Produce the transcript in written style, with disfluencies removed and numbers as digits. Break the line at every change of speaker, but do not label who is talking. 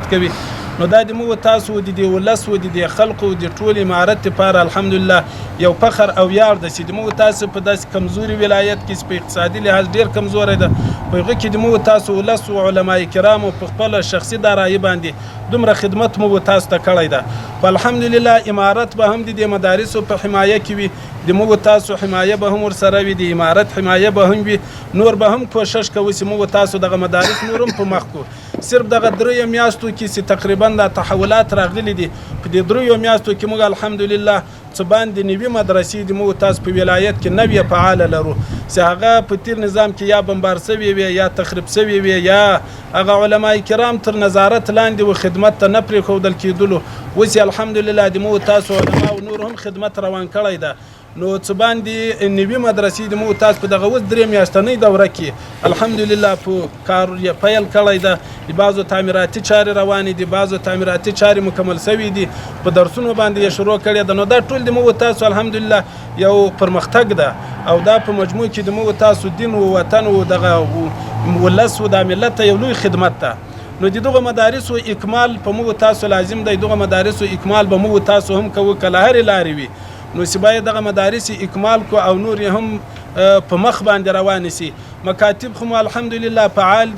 خدمت کوي نو دا د موږ تاسو د دې ولس و د دې خلقو د ټول امارت لپاره الحمدلله یو فخر او یار ده چې د موږ تاسو په داسې کمزوري ولایت کې په اقتصادي لحاظ ډېر کمزوری ده په هغه کې د موږ تاسو ولس او علما کرامو په خپله شخصي دارایي باندې دومره خدمت موږ تاسو ته کړی ده په الحمدلله امارت به هم د دې مدارسو په حمایه کې وي د موږ تاسو حمایه به هم ورسره وي د امارت حمایه به هم وي نور به هم کوشش کوو چې موږ تاسو دغه مدارس نور هم په مخ کړو صرف دغه دریو میاشتو کې چې تقریبا د تحولات راغلي دي په دې دریو میاشتو کې موږ الحمدلله څه باندې نوي مدرسې د موږ تاسو په ولایت کې نوې فعاله لرو چې هغه په تیر نظام کې یا بمبار سوي وي یا تخریب سوي وي یا هغه علما کرام تر نظارت لاندې و خدمت ته نه پرېښودل کېدلو اوس الحمدلله د موږ تاسو علما او نور هم خدمت روان کړی ده نو څه باندې نوي مدرسې د موږ تاسو په دغه اوس درې میاشتنۍ دوره کې الحمدلله په کار یې پیل کړی ده د بعضو تعمیراتي چارې روانې دي بعضو تعمیراتي چارې مکمل سوي دي په درسونو باندې یې شروع کړې ده نو دا ټول د موږ تاسو الحمدلله یو پرمختګ ده او دا په مجموع کې د موږ تاسو دین او وطن او دغه ولس او د ملت ته یو لوی خدمت ده نو د دغه مدارسو اکمال په موږ تاسو لازم دی دغه مدارسو اکمال به موږ تاسو هم کوو که له هرې لارې وي نو چې باید دغه مدارس اکمال کو او نور هم په مخ باندې روان شي مکاتب خو الحمدلله فعال